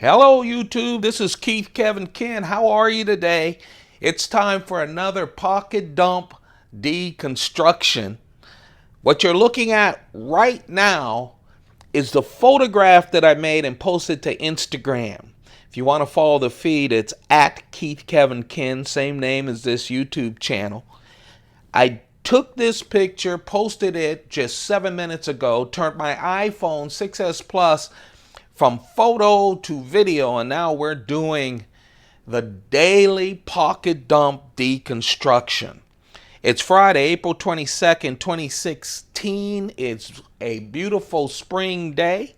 Hello YouTube, this is Keith Kevin Ken. How are you today? It's time for another pocket dump deconstruction. What you're looking at right now is the photograph that I made and posted to Instagram. If you want to follow the feed, it's at Keith Kevin Ken, same name as this YouTube channel. I took this picture, posted it just 7 minutes ago, turned my iPhone 6S Plus from photo to video, and now we're doing the daily pocket dump deconstruction. It's Friday, April 22nd, 2016. It's a beautiful spring day,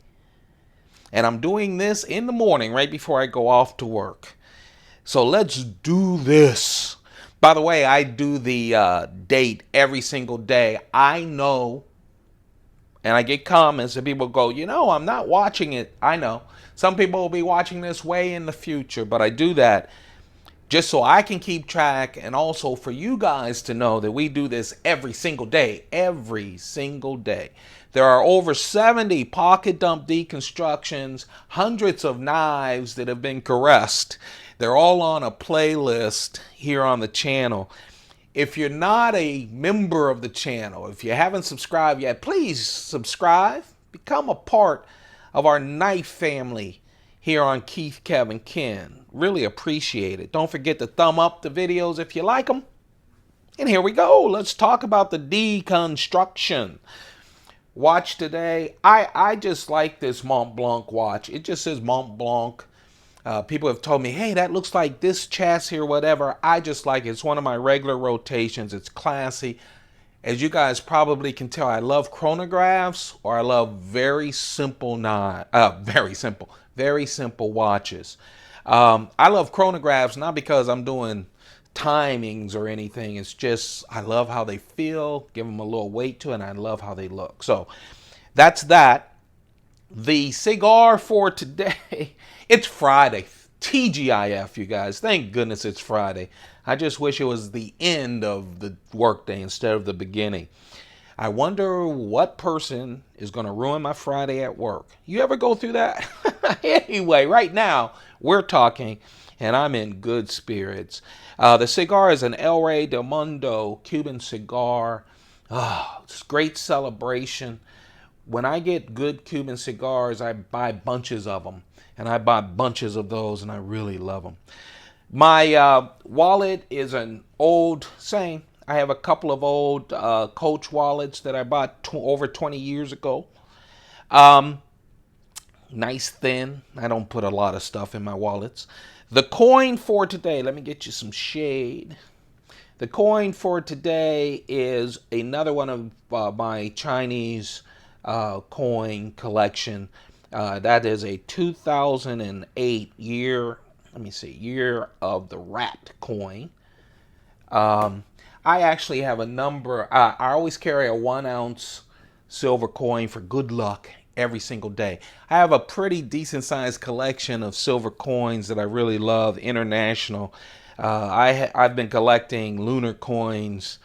and I'm doing this in the morning right before I go off to work. So let's do this. By the way, I do the date every single day. I know, and I get comments and people go, I'm not watching it. I know. Some people will be watching this way in the future, but I do that just so I can keep track, and also for you guys to know that we do this every single day. Every single day. There are over 70 pocket dump deconstructions, hundreds of knives that have been caressed. They're all on a playlist here on the channel. If you're not a member of the channel, if you haven't subscribed yet, please subscribe. Become a part of our knife family here on Keith Kevin Ken. Really appreciate it. Don't forget to thumb up the videos if you like them. And here we go. Let's talk about the deconstruction. Watch today. I just like this Mont Blanc watch. It just says Mont Blanc. People have told me, hey, that looks like this chassis or whatever. I just like it. It's one of my regular rotations. It's classy. As you guys probably can tell, I love chronographs, or I love very simple watches. I love chronographs not because I'm doing timings or anything. It's just I love how they feel, give them a little weight to it, and I love how they look. So that's that. The cigar for today, it's Friday. TGIF, you guys. Thank goodness it's Friday. I just wish it was the end of the workday instead of the beginning. I wonder what person is going to ruin my Friday at work. You ever go through that? Anyway, right now, we're talking, and I'm in good spirits. The cigar is an El Rey del Mundo Cuban cigar. It's a great celebration. When I get good Cuban cigars, I buy bunches of them. And I buy bunches of those, and I really love them. My wallet is an old, same. I have a couple of old Coach wallets that I bought over 20 years ago. Nice thin. I don't put a lot of stuff in my wallets. The coin for today, let me get you some shade. The coin for today is another one of my Chinese coin collection. That is a 2008 year of the rat coin. I actually have a number. I always carry a 1 ounce silver coin for good luck every single day. I have a pretty decent sized collection of silver coins that I really love, international. I've been collecting lunar coins.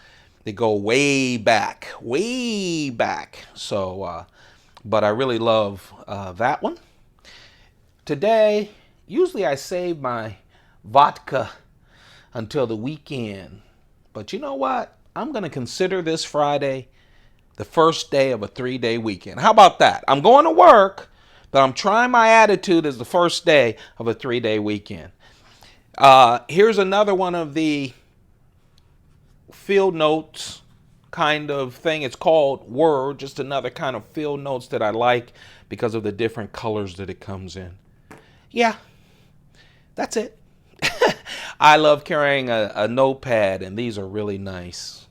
They go way back, way back. So, but I really love that one. Today, usually I save my vodka until the weekend. But you know what? I'm going to consider this Friday the first day of a 3-day weekend. How about that? I'm going to work, but I'm trying my attitude as the first day of a 3-day weekend. Here's another one of the field notes kind of thing. It's called Word, just another kind of field notes that I like because of the different colors that it comes in. Yeah, that's it. I love carrying a notepad, and these are really nice.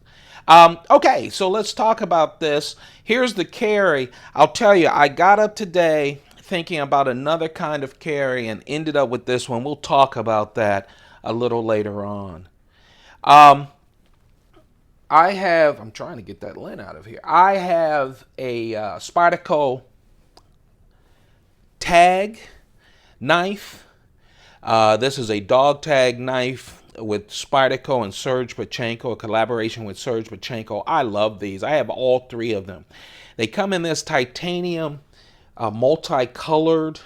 Okay, so let's talk about this. Here's the carry. I'll tell you, I got up today thinking about another kind of carry and ended up with this one. We'll talk about that a little later on. I'm trying to get that lint out of here. I have a Spyderco tag knife. This is a dog tag knife with Spyderco and Serge Pachenko, a collaboration with Serge Pachenko. I love these. I have all 3 of them. They come in this titanium multicolored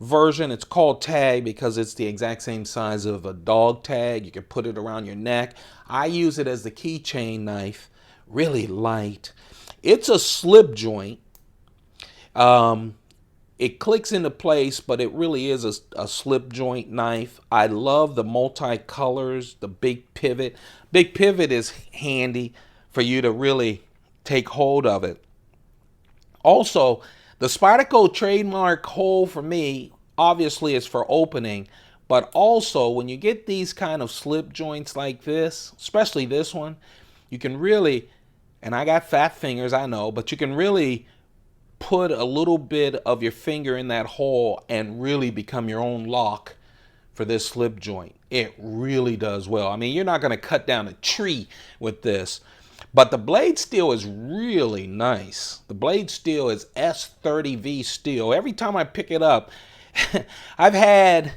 version. It's called tag because it's the exact same size of a dog tag. You can put it around your neck. I use it as the keychain knife. Really light. It's a slip joint. It clicks into place, but it really is a slip joint knife. I love the multi-colors, the big pivot. Big pivot is handy for you to really take hold of it. Also, the Spyderco trademark hole for me, obviously, is for opening, but also when you get these kind of slip joints like this, especially this one, you can really, and I got fat fingers, I know, but you can really put a little bit of your finger in that hole and really become your own lock for this slip joint. It really does well. I mean, you're not going to cut down a tree with this, but the blade steel is really nice. The blade steel is S30V steel. Every time I pick it up, I've had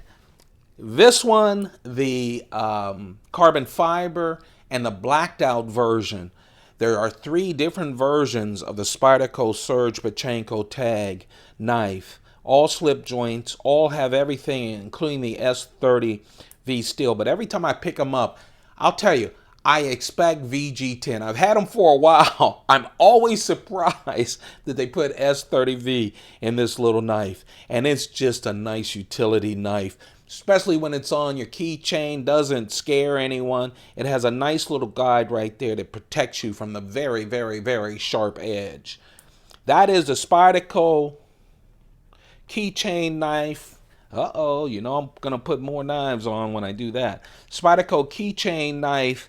this one, the carbon fiber, and the blacked out version. There are 3 different versions of the Spyderco Surge Pachenko tag knife. All slip joints, all have everything, including the S30V steel. But every time I pick them up, I'll tell you, I expect VG10. I've had them for a while. I'm always surprised that they put S30V in this little knife. And it's just a nice utility knife, especially when it's on your keychain, doesn't scare anyone. It has a nice little guide right there that protects you from the very, very, very sharp edge. That is the Spyderco keychain knife. You know I'm going to put more knives on when I do that. Spyderco keychain knife,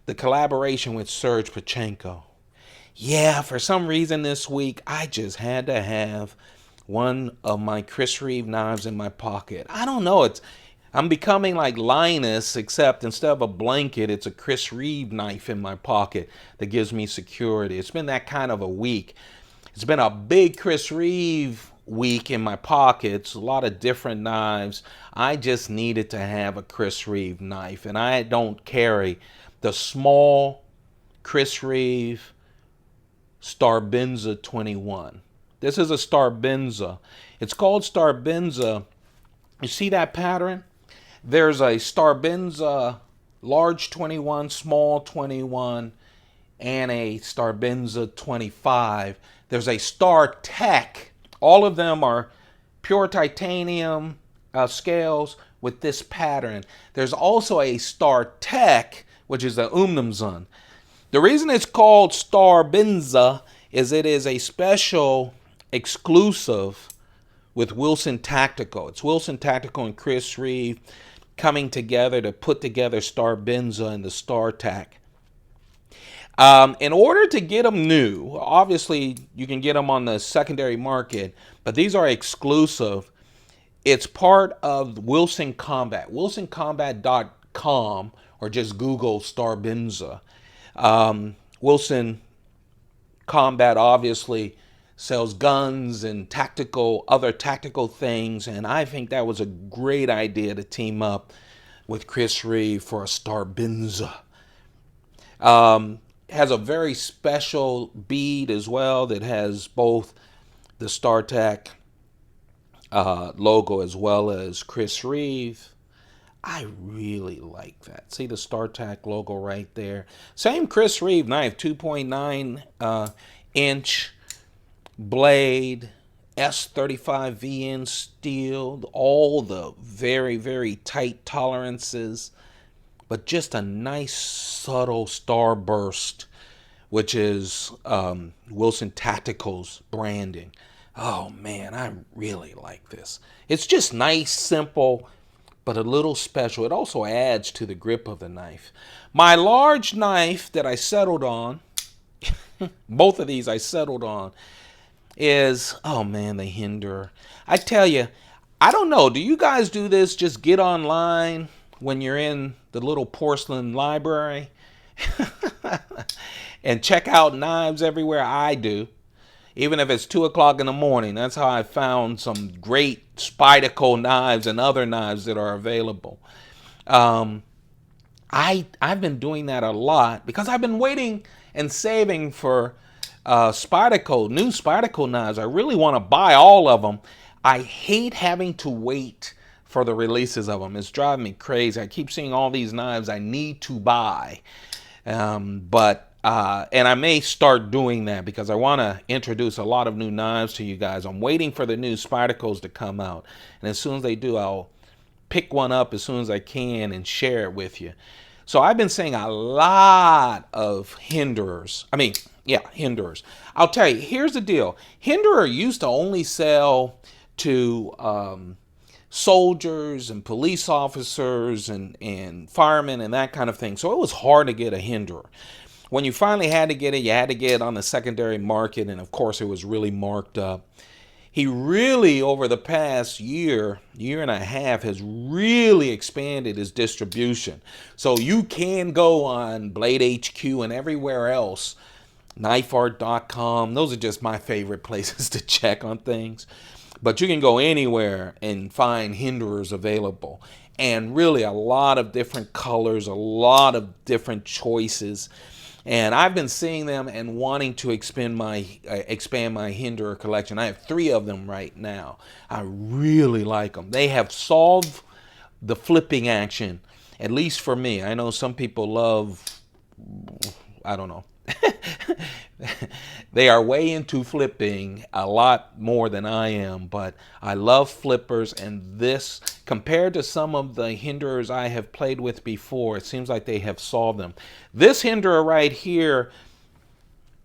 the collaboration with Surge Pachenko. Yeah, for some reason this week, I just had to have one of my Chris Reeve knives in my pocket. I don't know, I'm becoming like Linus, except instead of a blanket, it's a Chris Reeve knife in my pocket that gives me security. It's been that kind of a week. It's been a big Chris Reeve week in my pockets, a lot of different knives. I just needed to have a Chris Reeve knife, and I don't carry the small Chris Reeve Star-Benza 21. This is a Star-Benza. It's called Star-Benza. You see that pattern? There's a Star-Benza large 21, small 21, and a Star-Benza 25. There's a Star-Tech. All of them are pure titanium scales with this pattern. There's also a Star-Tech, which is the Umnumzun. The reason it's called Star-Benza is it is a special exclusive with Wilson Tactical. It's Wilson Tactical and Chris Reeve coming together to put together Star-Benza and the Star-Tech. In order to get them new, obviously you can get them on the secondary market, but these are exclusive. It's part of Wilson Combat, wilsoncombat.com, or just Google Star-Benza. Wilson Combat obviously sells guns and other tactical things, and I think that was a great idea to team up with Chris Reeve for a Star-Benza. Has a very special bead as well that has both the StarTech logo as well as Chris Reeve. I really like that. See the StarTech logo right there. Same Chris Reeve knife, 2.9 inch blade, S35VN steel, all the very, very tight tolerances, but just a nice subtle starburst, which is Wilson Tactical's branding. Oh man, I really like this. It's just nice, simple, but a little special. It also adds to the grip of the knife. My large knife that I settled on, both of these I settled on, is, oh man, the Hinderer. I tell you, I don't know, do you guys do this? Just get online when you're in the little porcelain library and check out knives everywhere? I do. Even if it's 2 o'clock in the morning, that's how I found some great Spyderco knives and other knives that are available. I've been doing that a lot because I've been waiting and saving for Spyderco, new Spyderco knives. I really want to buy all of them. I hate having to wait for the releases of them. It's driving me crazy. I keep seeing all these knives I need to buy. And I may start doing that because I want to introduce a lot of new knives to you guys. I'm waiting for the new Spydercos to come out. And as soon as they do, I'll pick one up as soon as I can and share it with you. So I've been seeing a lot of Hinderers. Hinderers. I'll tell you, here's the deal. Hinderer used to only sell to soldiers and police officers and firemen and that kind of thing. So it was hard to get a Hinderer. When you finally had to get it, you had to get it on the secondary market, and of course it was really marked up. He really, over the past year and a half, has really expanded his distribution. So you can go on Blade HQ and everywhere else, knifeart.com. Those are just my favorite places to check on things. But you can go anywhere and find Hinderers available. And really a lot of different colors, a lot of different choices. And I've been seeing them and wanting to expand my Hinderer collection. I have 3 of them right now. I really like them. They have solved the flipping action, at least for me. I know some people love, I don't know. They are way into flipping a lot more than I am, but I love flippers, and this, compared to some of the Hinderers I have played with before, it seems like they have solved them. This Hinderer right here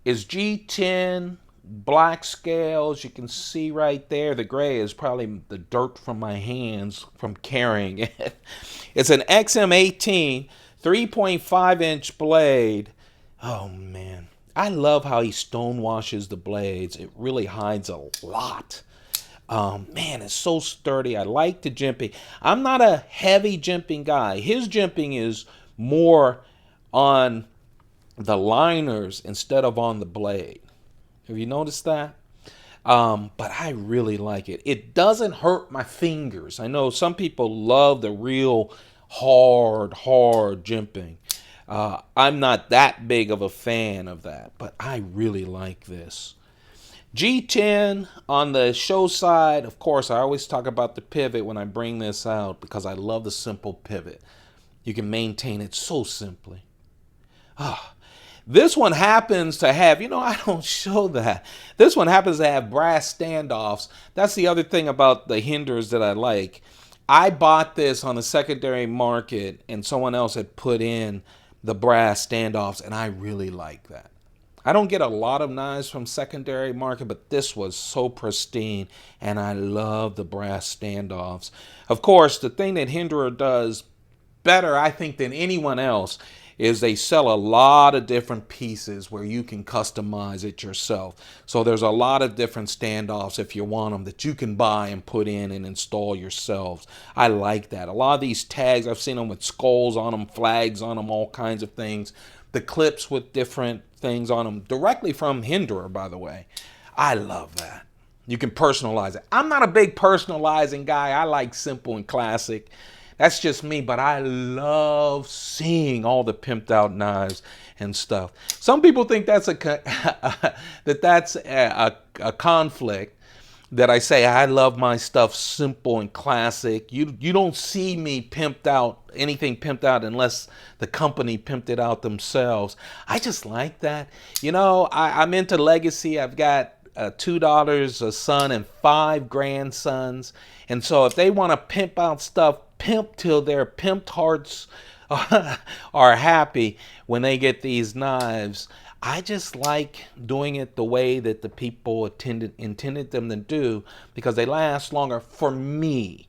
is G10 black scales. You can see right there, the gray is probably the dirt from my hands from carrying it. It's an XM-18 3.5-inch blade. Oh man, I love how he stonewashes the blades. It really hides a lot. Man, it's so sturdy. I like the jimping. I'm not a heavy jimping guy. His jimping is more on the liners instead of on the blade. Have you noticed that? But I really like it. It doesn't hurt my fingers. I know some people love the real hard jimping. I'm not that big of a fan of that, but I really like this. G10 on the show side, of course, I always talk about the pivot when I bring this out because I love the simple pivot. You can maintain it so simply. This one happens to have, I don't show that. This one happens to have brass standoffs. That's the other thing about the Hinderers that I like. I bought this on the secondary market and someone else had put in the brass standoffs, and I really like that. I don't get a lot of knives from secondary market, but this was so pristine, and I love the brass standoffs. Of course, the thing that Hinderer does better, I think, than anyone else is they sell a lot of different pieces where you can customize it yourself. So there's a lot of different standoffs if you want them that you can buy and put in and install yourselves. I like that. A lot of these tags, I've seen them with skulls on them, flags on them, all kinds of things. The clips with different things on them, directly from Hinderer, by the way. I love that. You can personalize it. I'm not a big personalizing guy. I like simple and classic. That's just me, but I love seeing all the pimped out knives and stuff. Some people think that's a conflict, that I say I love my stuff simple and classic. You don't see me pimped out, anything pimped out, unless the company pimped it out themselves. I just like that. I'm into legacy. I've got 2 daughters, a son, and 5 grandsons. And so if they want to pimp out stuff, pimp till their pimped hearts are happy when they get these knives. I just like doing it the way that the people intended them to do, because they last longer for me.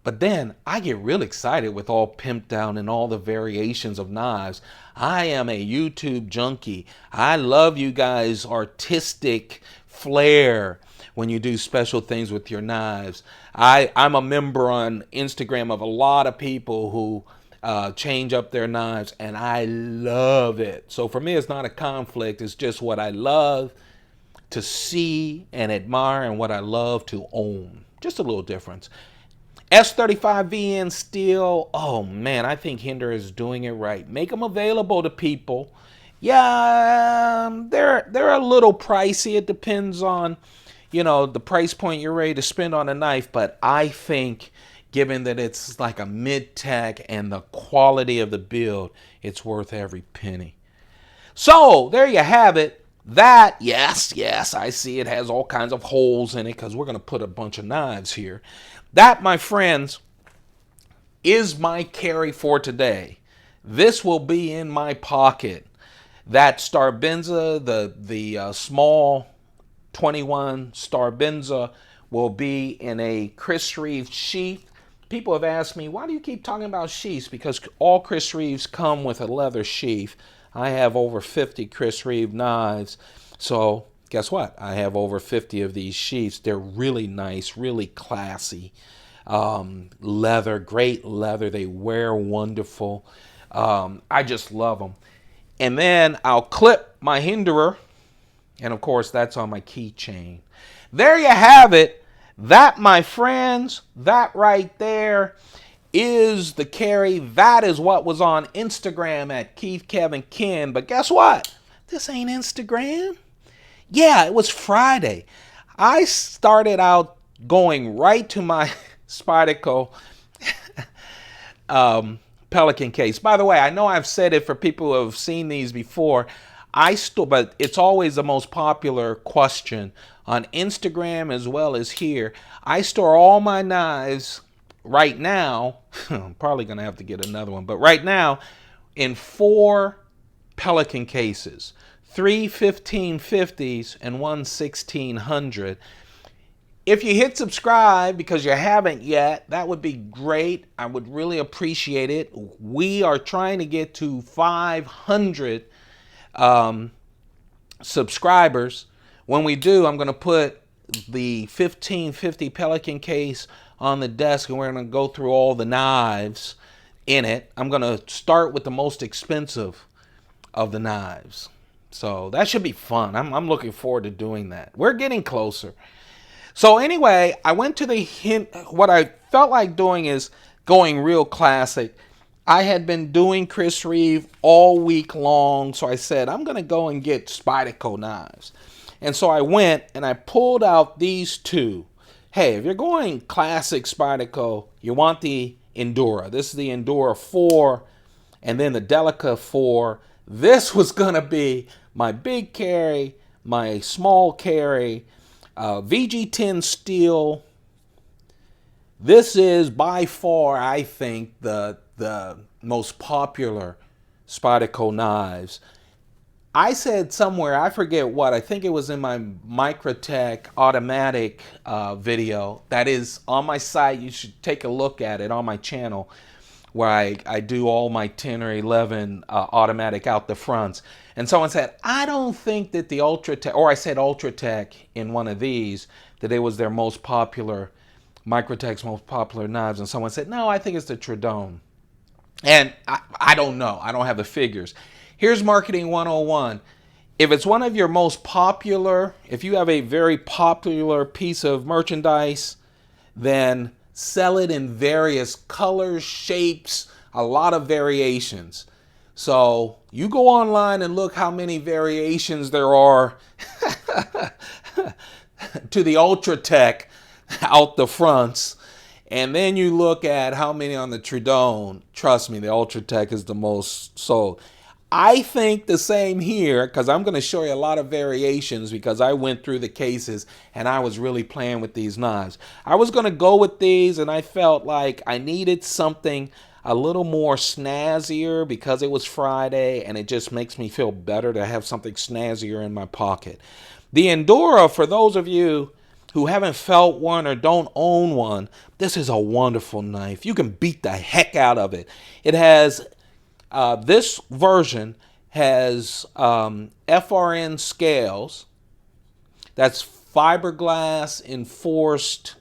But then I get real excited with all pimped out and all the variations of knives. I am a YouTube junkie. I love you guys' artistic flair when you do special things with your knives. I'm a member on Instagram of a lot of people who change up their knives, and I love it. So for me, it's not a conflict. It's just what I love to see and admire and what I love to own. Just a little difference. S35VN steel. Oh man, I think Hinderer is doing it right. Make them available to people. Yeah, they're a little pricey. It depends on, you know, the price point you're ready to spend on a knife, but I think given that it's like a mid-tech and the quality of the build, it's worth every penny. So there you have it. That, yes, I see it has all kinds of holes in it because we're going to put a bunch of knives here. That, my friends, is my carry for today. This will be in my pocket. That Star-Benza, the small 21 Star-Benza, will be in a Chris Reeve sheath. People have asked me, why do you keep talking about sheaths? Because all Chris Reeves come with a leather sheath. I have over 50 Chris Reeve knives. So guess what? I have over 50 of these sheaths. They're really nice, really classy. Leather, great leather. They wear wonderful. I just love them. And then I'll clip my Hinderer. And of course, that's on my keychain. There you have it. That, my friends, that right there is the carry. That is what was on Instagram at Keith Kevin Ken. But guess what? This ain't Instagram. Yeah, it was Friday. I started out going right to my Spyderco Pelican case. By the way, I know I've said it for people who have seen these before. But it's always the most popular question on Instagram as well as here. I store all my knives right now. I'm probably going to have to get another one, but right now in 4 Pelican cases, 3 1550s and 1 1600. If you hit subscribe because you haven't yet, that would be great. I would really appreciate it. We are trying to get to 500 subscribers. When we do, I'm going to put the 1550 Pelican case on the desk and we're going to go through all the knives in it. I'm going to start with the most expensive of the knives. So that should be fun. I'm looking forward to doing that. We're getting closer. So anyway, I went to the what I felt like doing is going real classic. I had been doing Chris Reeve all week long, so I said, I'm going to go and get Spyderco knives. And so I went and I pulled out these two. Hey, if you're going classic Spyderco, you want the Endura. This is the Endura 4 and then the Delica 4. This was going to be my big carry, my small carry, VG10 steel. This is by far, I think, the most popular Spyderco knives. I said somewhere, I forget what, I think it was in my Microtech automatic video that is on my site. You should take a look at it on my channel where I do all my 10 or 11 automatic out the fronts. And someone said, I don't think that the Ultratech, or I said Ultratech in one of these, that it was their most popular, Microtech's most popular knives. And someone said, no, I think it's the Tridone. And I don't know. I don't have the figures. Here's Marketing 101. If it's one of your most popular, if you have a very popular piece of merchandise, then sell it in various colors, shapes, a lot of variations. So you go online and look how many variations there are to the Ultratech out the fronts. And then you look at how many on the Tridone. Trust me, the Ultratech is the most sold. I think the same here, because I'm going to show you a lot of variations because I went through the cases and I was really playing with these knives. I was going to go with these and I felt like I needed something a little more snazzier because it was Friday and it just makes me feel better to have something snazzier in my pocket. The Endura, for those of you who haven't felt one or don't own one, this is a wonderful knife. You can beat the heck out of it. It has... this version has FRN scales. That's fiberglass enforced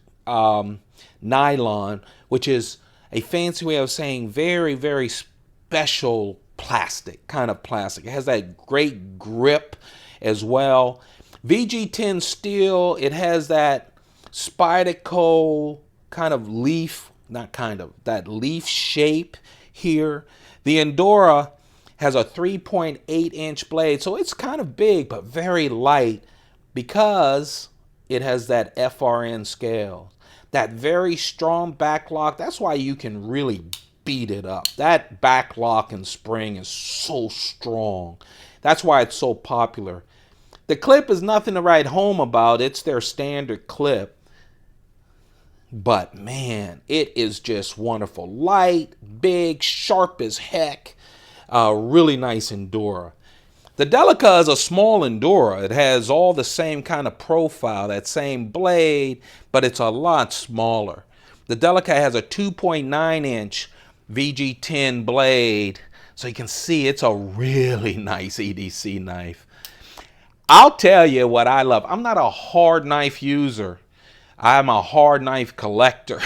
nylon, which is a fancy way of saying very, very special plastic, kind of plastic. It has that great grip as well. VG10 steel, it has that Spyderco kind of leaf, not kind of, that leaf shape here. The Endura has a 3.8-inch blade, so it's kind of big but very light because it has that FRN scale. That very strong back lock, that's why you can really beat it up. That back lock and spring is so strong. That's why it's so popular. The clip is nothing to write home about. It's their standard clip. But man, it is just wonderful. Light, big, sharp as heck. Really nice Endura. The Delica is a small Endura. It has all the same kind of profile, that same blade, but it's a lot smaller. The Delica has a 2.9 inch VG10 blade, so you can see it's a really nice EDC knife. I'll tell you what I love. I'm not a hard knife user. I'm a hard knife collector.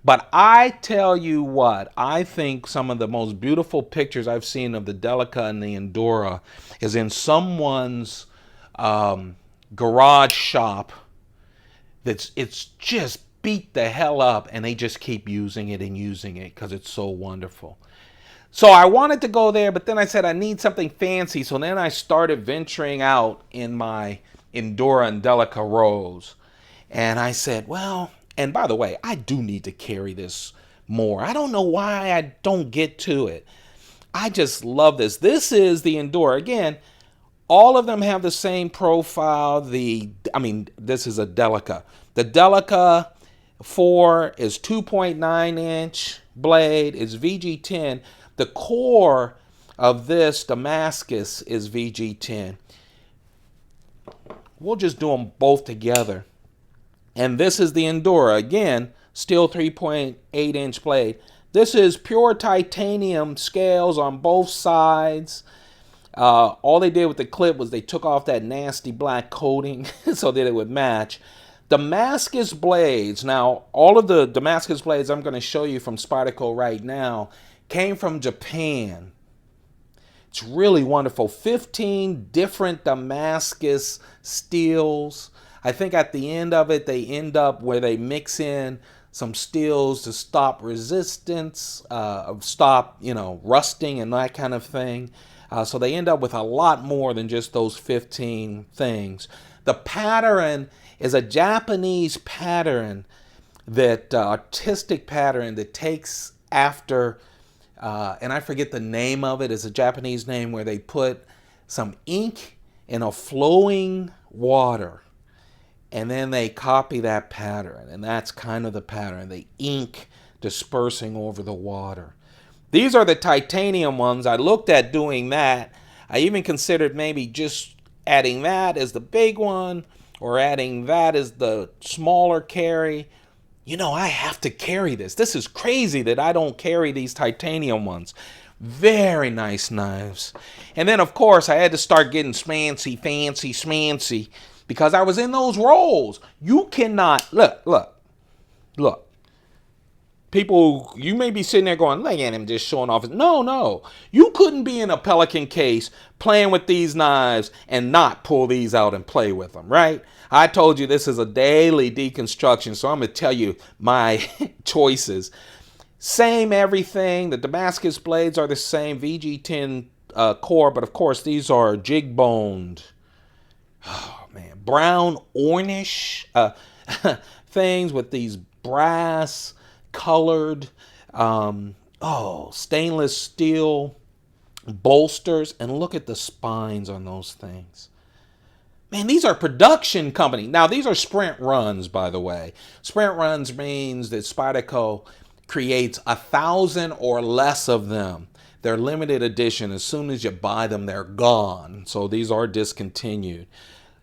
But I tell you what, I think some of the most beautiful pictures I've seen of the Delica and the Endura is in someone's garage shop. It's just beat the hell up, and they just keep using it and using it because it's so wonderful. So I wanted to go there, but then I said I need something fancy. So then I started venturing out in my Endura and Delica rows. And I said, well, and by the way, I do need to carry this more. I don't know why I don't get to it. I just love this. This is the Endura. Again, all of them have the same profile. This is a Delica. The Delica 4 is 2.9 inch blade. It's VG10. The core of this Damascus is VG10. We'll just do them both together. And this is the Endura. Again, still 3.8 inch blade. This is pure titanium scales on both sides. All they did with the clip was they took off that nasty black coating so that it would match. Damascus blades. Now, all of the Damascus blades I'm going to show you from Spyderco right now came from Japan. It's really wonderful. 15 different Damascus steels. I think at the end of it, they end up where they mix in some steels to stop resistance, stop, rusting and that kind of thing. So they end up with a lot more than just those 15 things. The pattern is a Japanese pattern, that artistic pattern that takes after, and I forget the name of it. It's a Japanese name where they put some ink in a flowing water. And then they copy that pattern, and that's kind of the pattern, the ink dispersing over the water. These are the titanium ones. I looked at doing that. I even considered maybe just adding that as the big one or adding that as the smaller carry. I have to carry this. This is crazy that I don't carry these titanium ones. Very nice knives. And then, of course, I had to start getting fancy, because I was in those roles. You cannot, look. People, you may be sitting there going, look at him just showing off. No. You couldn't be in a Pelican case playing with these knives and not pull these out and play with them, right? I told you this is a daily deconstruction, so I'm going to tell you my choices. Same everything. The Damascus blades are the same, VG10 core, but of course these are jig-boned. Oh, man. Brown, orange things with these brass colored, stainless steel bolsters. And look at the spines on those things. Man, these are production company. Now, these are sprint runs, by the way. Sprint runs means that Spyderco creates 1,000 or less of them. They're limited edition. As soon as you buy them, they're gone. So these are discontinued.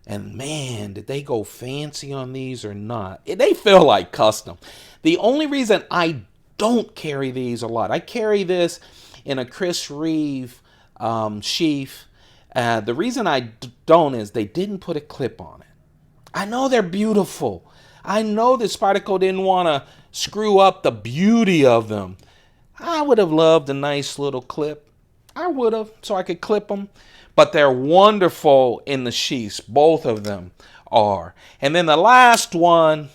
And man, did they go fancy on these or not? They feel like custom. The only reason I don't carry these a lot, I carry this in a Chris Reeve sheath. The reason I don't is they didn't put a clip on it. I know they're beautiful. I know that Spyderco didn't want to screw up the beauty of them. I would have loved a nice little clip. I would have, so I could clip them. But they're wonderful in the sheaths. Both of them are. And then the last one,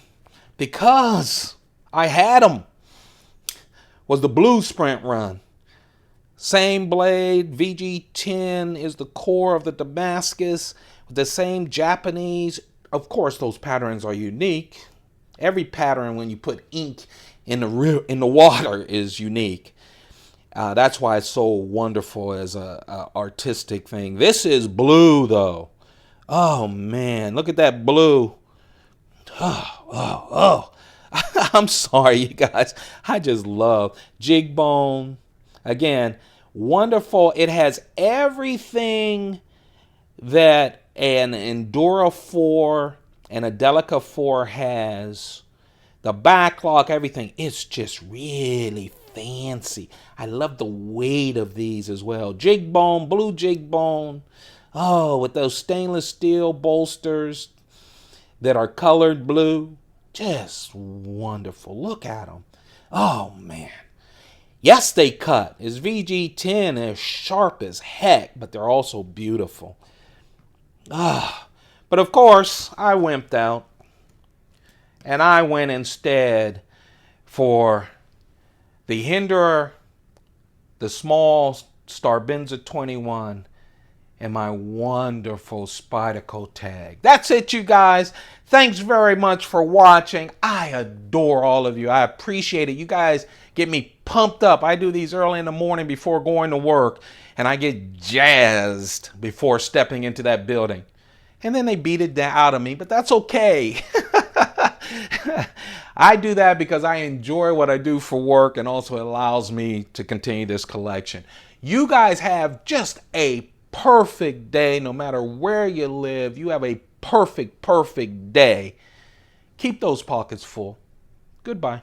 because I had them, was the blue sprint run. Same blade, VG10 is the core of the Damascus, with the same Japanese Of course, those patterns are unique. Every pattern when you put ink in the water is unique. That's why it's so wonderful as a artistic thing. This is blue though. Oh man, look at that blue. Oh. I'm sorry, you guys. I just love jig bone. Again, wonderful. It has everything that an Endura 4 and a Delica 4 has. The backlock, everything. It's just really fancy. I love the weight of these as well. Jig bone, blue jig bone. Oh, with those stainless steel bolsters that are colored blue. Just wonderful. Look at them. Oh, man. Yes, they cut. It's VG10. They're sharp as heck, but they're also beautiful. But of course, I wimped out. And I went instead for the Hinderer, the small Star-Benza 21, and my wonderful Spyderco tag. That's it, you guys. Thanks very much for watching. I adore all of you. I appreciate it. You guys get me pumped up. I do these early in the morning before going to work, and I get jazzed before stepping into that building. And then they beat it out of me, but that's okay. I do that because I enjoy what I do for work, and also it allows me to continue this collection. You guys have just a perfect day. No matter where you live, you have a perfect day. Keep those pockets full. Goodbye.